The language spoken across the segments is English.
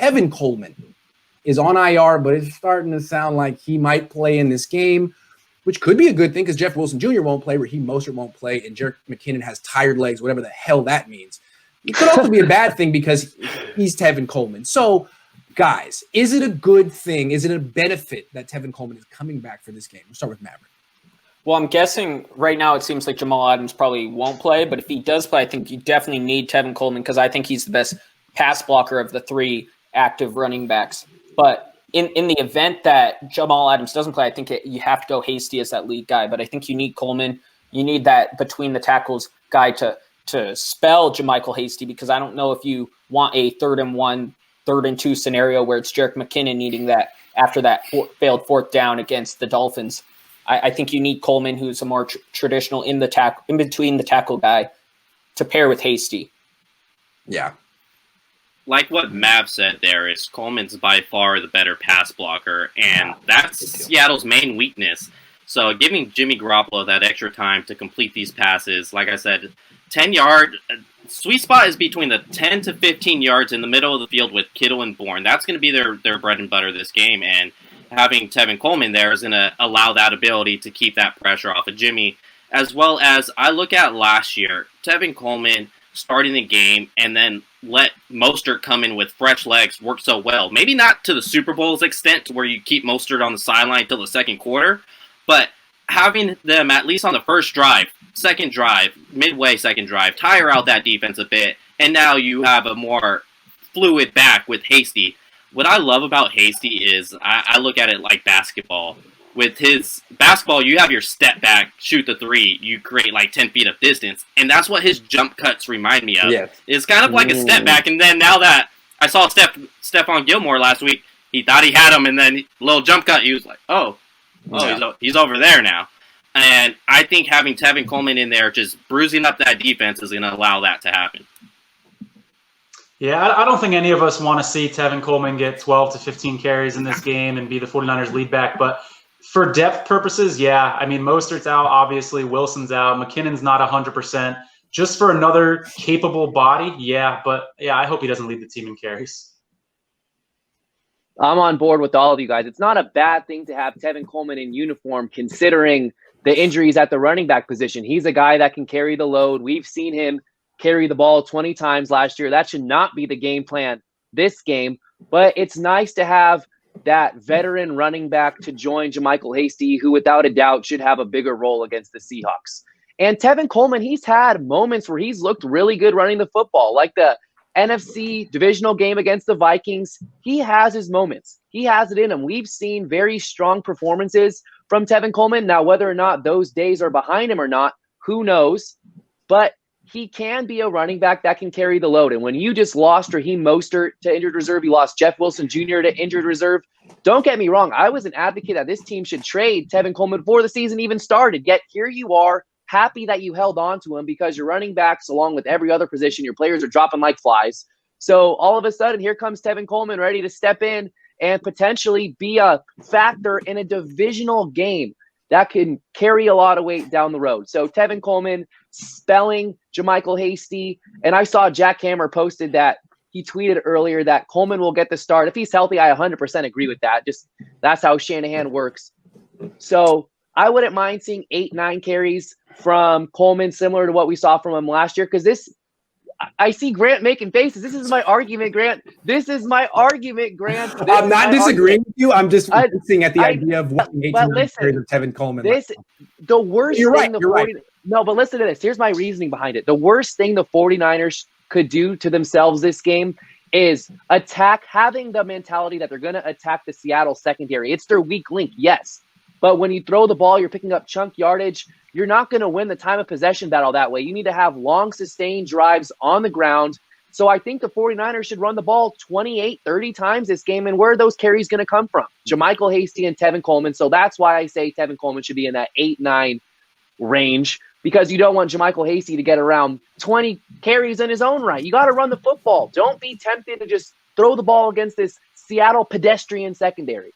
Tevin Coleman is on IR, but it's starting to sound like he might play in this game, which could be a good thing because Jeff Wilson Jr. won't play, Raheem Mostert won't play, and Jerick McKinnon has tired legs, whatever the hell that means. It could also be a bad thing because he's Tevin Coleman. So, guys, is it a good thing? Is it a benefit that Tevin Coleman is coming back for this game? We'll start with Maverick. Well, I'm guessing right now it seems like Jamal Adams probably won't play, but if he does play, I think you definitely need Tevin Coleman because I think he's the best pass blocker of the three active running backs. But in the event that Jamal Adams doesn't play, I think you have to go Hasty as that lead guy. But I think you need Coleman. You need that between the tackles guy to spell JaMychal Hasty because I don't know if you want a 3rd and 1, 3rd and 2 scenario where it's Jerick McKinnon needing that after that failed 4th down against the Dolphins. I think you need Coleman, who's a more traditional in between the tackle guy, to pair with Hasty. Yeah. Like what Mav said there is Coleman's by far the better pass blocker, and that's Seattle's main weakness. So giving Jimmy Garoppolo that extra time to complete these passes, like I said, 10-yard sweet spot is between the 10 to 15 yards in the middle of the field with Kittle and Bourne. That's going to be their bread and butter this game, and having Tevin Coleman there is going to allow that ability to keep that pressure off of Jimmy, as well as I look at last year, Tevin Coleman starting the game and then let Mostert come in with fresh legs work so well. Maybe not to the Super Bowl's extent to where you keep Mostert on the sideline until the second quarter, but having them at least on the first drive, second drive, midway second drive, tire out that defense a bit, and now you have a more fluid back with Hasty. What I love about Hasty is I look at it like basketball. With his basketball, you have your step back, shoot the three, you create like 10 feet of distance, and that's what his jump cuts remind me of. Yes. It's kind of like a step back, and then now that I saw Stephon Gilmore last week, he thought he had him, and then a little jump cut, he was like, he's over there now. And I think having Tevin Coleman in there just bruising up that defense is going to allow that to happen. Yeah, I don't think any of us want to see Tevin Coleman get 12 to 15 carries in this game and be the 49ers lead back. But for depth purposes, yeah. I mean, Mostert's out, obviously. Wilson's out. McKinnon's not 100%. Just for another capable body, yeah. But, yeah, I hope he doesn't lead the team in carries. I'm on board with all of you guys. It's not a bad thing to have Tevin Coleman in uniform considering the injuries at the running back position. He's a guy that can carry the load. We've seen him carry the ball 20 times last year. That should not be the game plan this game, but it's nice to have that veteran running back to join JaMychal Hasty, who without a doubt should have a bigger role against the Seahawks. And Tevin Coleman, he's had moments where he's looked really good running the football, like the NFC divisional game against the Vikings. He has his moments. He has it in him. We've seen very strong performances from Tevin Coleman. Now, whether or not those days are behind him or not, who knows? But he can be a running back that can carry the load. And when you just lost Raheem Mostert to injured reserve, you lost Jeff Wilson Jr. to injured reserve. Don't get me wrong. I was an advocate that this team should trade Tevin Coleman before the season even started. Yet here you are, happy that you held on to him because your running backs, along with every other position, your players are dropping like flies. So all of a sudden, here comes Tevin Coleman ready to step in and potentially be a factor in a divisional game that can carry a lot of weight down the road. So Tevin Coleman spelling JaMychal Hasty. And I saw Jack Hammer posted that he tweeted earlier that Coleman will get the start. If he's healthy, I 100% agree with that. Just that's how Shanahan works. So I wouldn't mind seeing 8-9 carries from Coleman, similar to what we saw from him last year. Because this, I see Grant making faces. This is my argument, Grant. This is my argument, Grant. I'm not disagreeing with you. I'm just looking at the idea of watching 18 carries of Tevin Coleman. The worst you're thing right. No, but listen to this. Here's my reasoning behind it. The worst thing the 49ers could do to themselves this game is having the mentality that they're going to attack the Seattle secondary. It's their weak link, yes. But when you throw the ball, you're picking up chunk yardage. You're not going to win the time of possession battle that way. You need to have long, sustained drives on the ground. So I think the 49ers should run the ball 28, 30 times this game. And where are those carries going to come from? JaMychal Hasty and Tevin Coleman. So that's why I say Tevin Coleman should be in that 8-9 range, because you don't want JaMychal Hasty to get around 20 carries in his own right. You got to run the football. Don't be tempted to just throw the ball against this Seattle pedestrian secondary.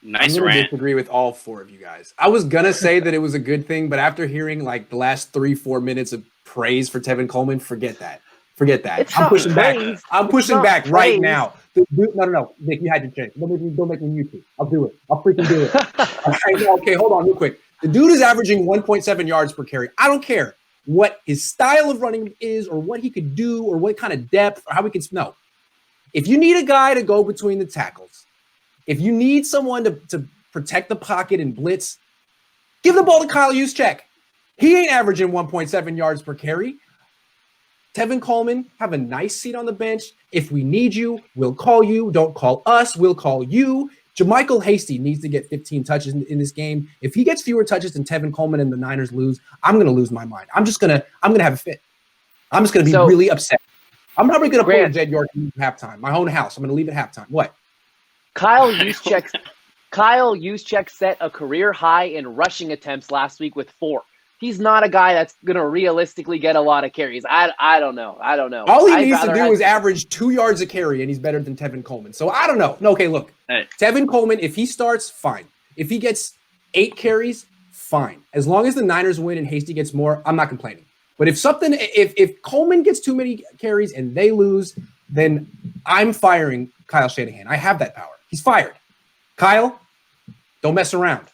I'm going to disagree with all four of you guys. I was going to say that it was a good thing, but after hearing like the last 3-4 minutes of praise for Tevin Coleman, forget that. Forget that. It's I'm not pushing back. praise. I'm It's pushing not back right praise. now. No. Nick, you had your chance. Don't make me mute you. I'll do it. I'll freaking do it. All right, okay, hold on real quick. The dude is averaging 1.7 yards per carry. I don't care what his style of running is or what he could do or what kind of depth or how we can – no. If you need a guy to go between the tackles, if you need someone to protect the pocket and blitz, give the ball to Kyle Juszczyk. He ain't averaging 1.7 yards per carry. Tevin Coleman, have a nice seat on the bench. If we need you, we'll call you. Don't call us. We'll call you. JaMychal Hasty needs to get 15 touches in this game. If he gets fewer touches than Tevin Coleman and the Niners lose, I'm going to lose my mind. I'm going to have a fit. I'm just going to be really upset. I'm probably going to pull a Jed York at halftime. My own house. I'm going to leave at halftime. What? Kyle Juszczyk set a career high in rushing attempts last week with 4. He's not a guy that's going to realistically get a lot of carries. I don't know. All he needs to do is average 2 yards a carry, and he's better than Tevin Coleman. So I don't know. No, okay, look. Hey. Tevin Coleman, if he starts, fine. If he gets 8 carries, fine. As long as the Niners win and Hasty gets more, I'm not complaining. But if Coleman gets too many carries and they lose, then I'm firing Kyle Shanahan. I have that power. He's fired. Kyle, don't mess around.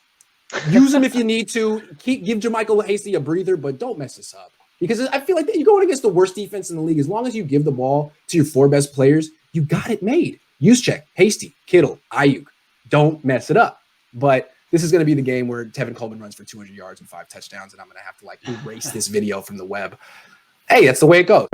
Use him if you need to. Give JaMychal Hasty a breather, but don't mess this up. Because I feel like you're going against the worst defense in the league. As long as you give the ball to your 4 best players, you got it made. Juszczyk, Hasty, Kittle, Ayuk. Don't mess it up. But this is going to be the game where Tevin Coleman runs for 200 yards and 5 touchdowns, and I'm going to have to erase this video from the web. Hey, that's the way it goes.